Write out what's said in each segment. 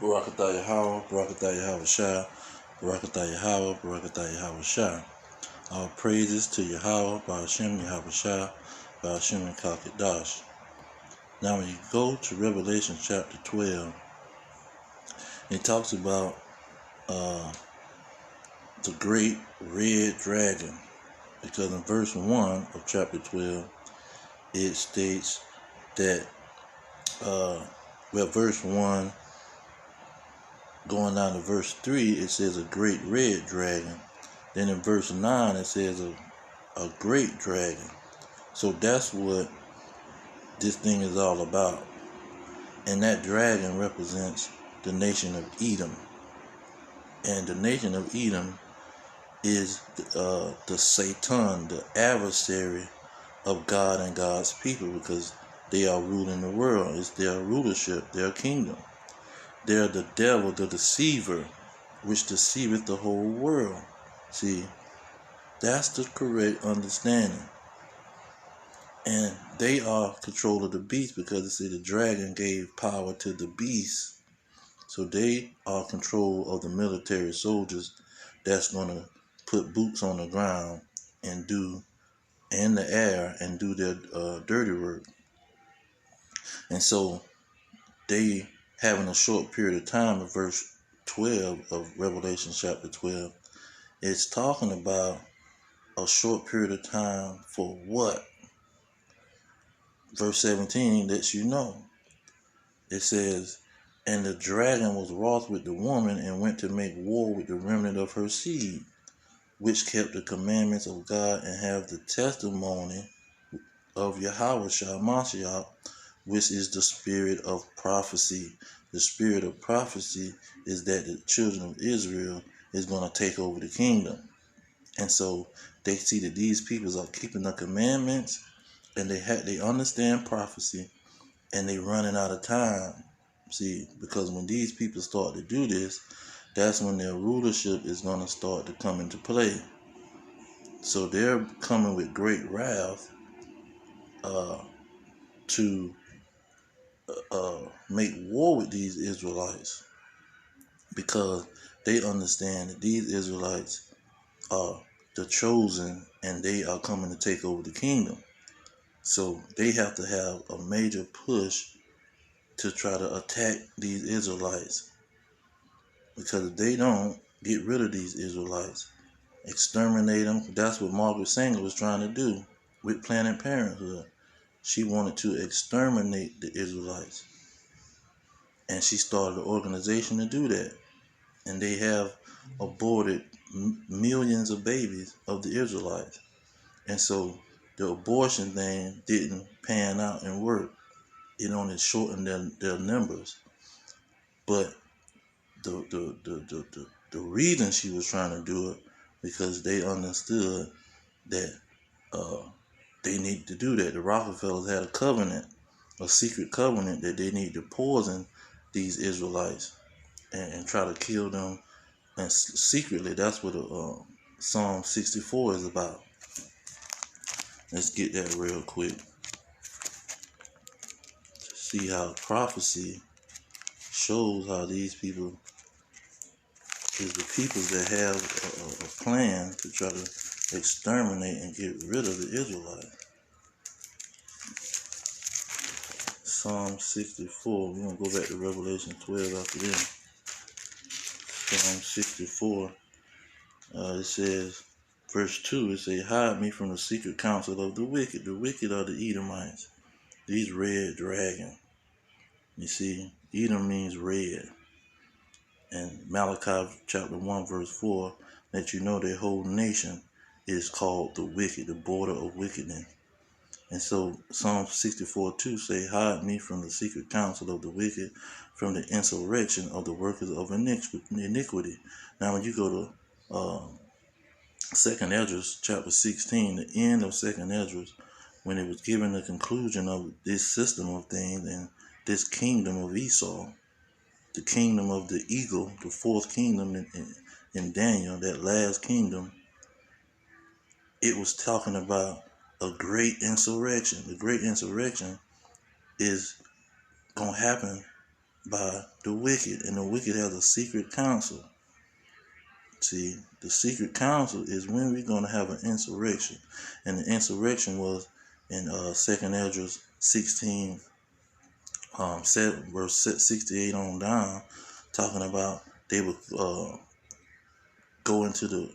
Barakatah Yahweh, Barakatah Yahweh Shah, Barakatah Yahweh, Barakatah Yahweh Shah. All praises to Yahweh, Ba'ashem Yahweh Shah, Ba'ashem Kalkadash. Now when you go to Revelation chapter 12, it talks about the great red dragon. Because in verse 1 of chapter 12, it states that, verse 1 going down to verse 3, it says a great red dragon. Then in verse 9, it says a great dragon. So that's what this thing is all about. And that dragon represents the nation of Edom. And the nation of Edom is the Satan, the adversary of God and God's people, because they are ruling the world. It's their rulership, their kingdom. They're the devil, the deceiver, which deceiveth the whole world. See, that's the correct understanding. And they are control of the beast, because it said the dragon gave power to the beast. So they are control of the military soldiers that's going to put boots on the ground and do in the air and do their dirty work. And so they, having a short period of time, in verse 12 of Revelation chapter 12, it's talking about a short period of time for what? Verse 17 lets you know. It says, and the dragon was wroth with the woman and went to make war with the remnant of her seed, which kept the commandments of God and have the testimony of Yahweh Shah Mashiach, which is the spirit of prophecy. The spirit of prophecy is that the children of Israel is going to take over the kingdom. And so they see that these people are keeping the commandments, and they understand prophecy, and they running out of time. See, because when these people start to do this, that's when their rulership is going to start to come into play. So they're coming with great wrath to make war with these Israelites, because they understand that these Israelites are the chosen and they are coming to take over the kingdom. So they have to have a major push to try to attack these Israelites, because if they don't get rid of these Israelites, exterminate them, that's what Margaret Sanger was trying to do with Planned Parenthood. She wanted to exterminate the Israelites, and she started an organization to do that. And they have aborted millions of babies of the Israelites. And so the abortion thing didn't pan out and work. It only shortened their numbers. But the reason she was trying to do it, because they understood that they need to do that. The Rockefellers had a covenant, a secret covenant, that they need to poison these Israelites and try to kill them, and secretly. That's what Psalm 64 is about. Let's get that real quick. See how prophecy shows how these people is the people that have a plan to try to exterminate and get rid of the Israelites. Psalm 64. We're going to go back to Revelation 12 after this. Psalm 64. It says, verse 2, it says, hide me from the secret counsel of the wicked. The wicked are the Edomites. These red dragon. You see, Edom means red. And Malachi chapter 1 verse 4 let you know their whole nation is called the wicked, the border of wickedness. And so Psalm 64:2 say, hide me from the secret counsel of the wicked, from the insurrection of the workers of iniquity. Now when you go to 2nd Esdras chapter 16, the end of 2nd Esdras, when it was given the conclusion of this system of things and this kingdom of Esau, the kingdom of the eagle, the fourth kingdom in Daniel, that last kingdom, it was talking about a great insurrection. The great insurrection is going to happen by the wicked, and the wicked has a secret council. See, the secret council is when we're going to have an insurrection, and the insurrection was in 2nd Ezra 16, 7, verse 68 on down, talking about they would go into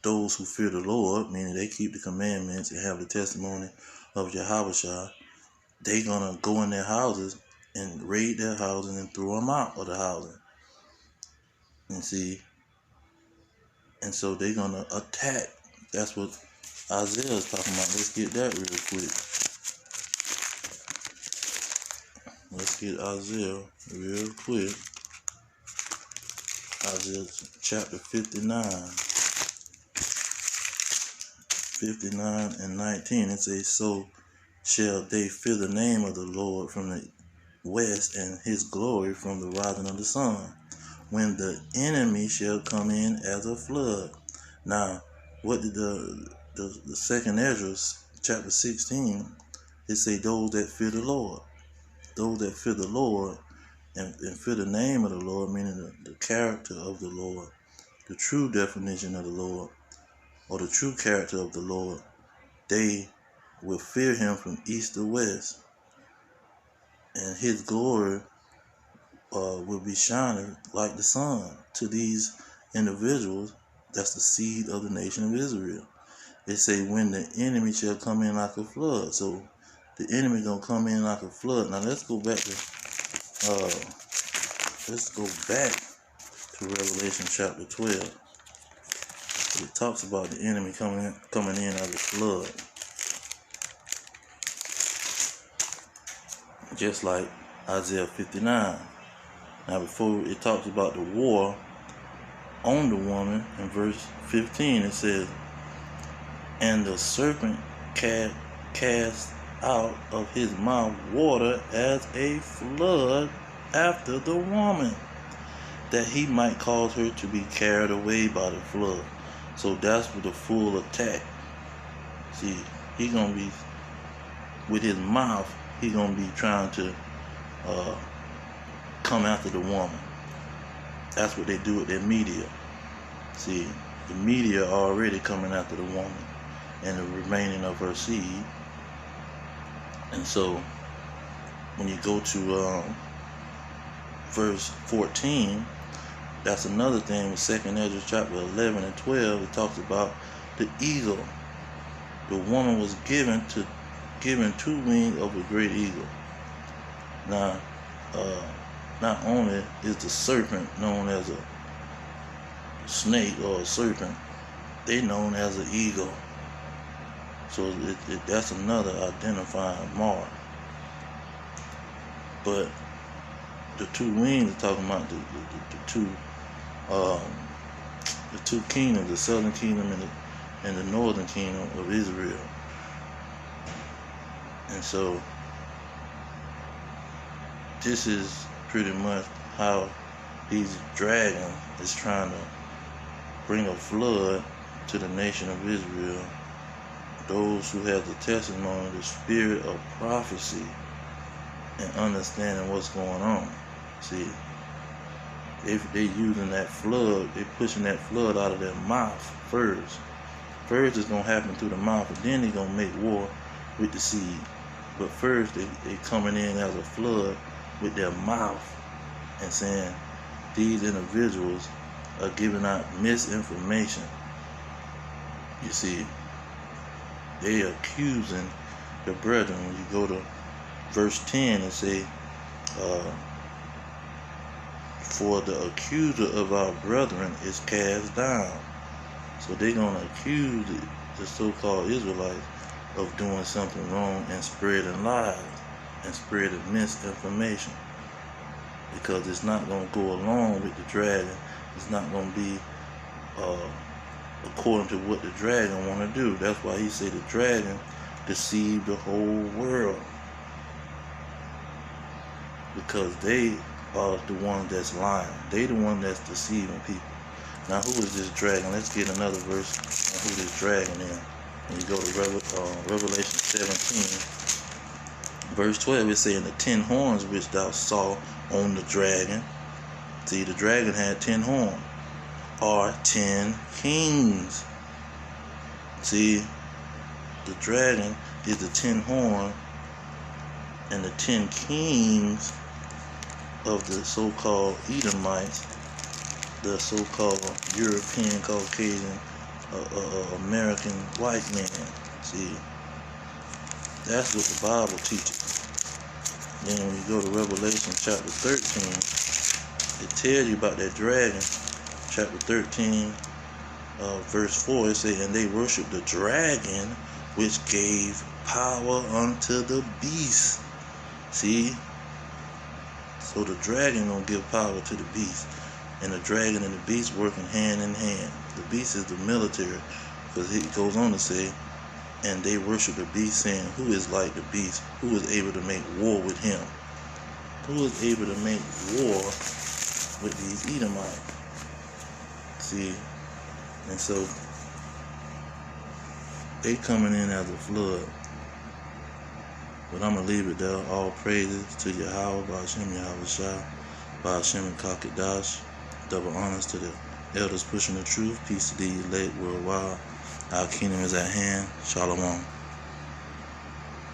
those who fear the Lord, meaning they keep the commandments and have the testimony of Yahushua. They gonna go in their houses and raid their houses and throw them out of the housing. And see, and so they're gonna attack. That's what Isaiah is talking about. Let's get that real quick. Let's get Isaiah real quick. Isaiah chapter 59 and 19. It says, so shall they fear the name of the Lord from the west, and his glory from the rising of the sun, when the enemy shall come in as a flood. Now, what did the 2nd Ezra chapter 16, it say those that fear the Lord. Those that fear the Lord and fear the name of the Lord, meaning the character of the Lord, the true definition of the Lord, or the true character of the Lord, they will fear him from east to west, and his glory will be shining like the sun to these individuals. That's the seed of the nation of Israel. They say when the enemy shall come in like a flood. So the enemy gonna come in like a flood. Now let's go back to Revelation chapter 12. It talks about the enemy coming in as a flood, just like Isaiah 59. Now before it talks about the war on the woman, in verse 15 it says, and the serpent cast out of his mouth water as a flood after the woman, that he might cause her to be carried away by the flood. So that's with the full attack. See, he gonna be, with his mouth, he gonna be trying to come after the woman. That's what they do with their media. See, the media are already coming after the woman and the remaining of her seed. And so when you go to verse 14, that's another thing with 2nd Ezra chapter 11 and 12. It talks about the eagle. The woman was given 2 wings of a great eagle. Now, not only is the serpent known as a snake or a serpent, they known as an eagle. So that's another identifying mark. But the 2 wings are talking about the two kingdoms, the southern kingdom and the northern kingdom of Israel. And so this is pretty much how these dragons is trying to bring a flood to the nation of Israel. Those who have the testimony, the spirit of prophecy, and understanding what's going on. See, if they using that flood, they pushing that flood out of their mouth first. First it's gonna happen through the mouth, and then they're gonna make war with the seed. But first they coming in as a flood with their mouth and saying these individuals are giving out misinformation. You see, they are accusing the brethren. When you go to verse 10 and say, for the accuser of our brethren is cast down. So they're going to accuse the so-called Israelites of doing something wrong and spreading lies and spreading misinformation, because it's not going to go along with the dragon. It's not going to be according to what the dragon want to do. That's why he said the dragon deceived the whole world, because they are the one that's lying. They the one that's deceiving people. Now, who is this dragon? Let's get another verse on who this dragon is. And you go to Revelation 17. Verse 12, it saying the 10 horns which thou saw on the dragon. See, the dragon had 10 horns, are 10 kings. See, the dragon is the 10 horn and the 10 kings of the so-called Edomites, the so-called European, Caucasian, American white man. See, that's what the Bible teaches. Then when you go to Revelation chapter 13, it tells you about that dragon. Chapter 13, verse 4, it says, and they worshiped the dragon, which gave power unto the beast. See? So the dragon gonna give power to the beast. And the dragon and the beast working hand in hand. The beast is the military, because he goes on to say, and they worship the beast, saying, who is like the beast? Who is able to make war with him? Who is able to make war with these Edomites? See? And so they coming in as a flood. But I'm going to leave it there. All praises to Yahweh, Ba'ashem Yahweh Shah, Ba'ashem and Kakadash. Double honors to the elders pushing the truth. Peace to the elect worldwide. Our kingdom is at hand. Shalom.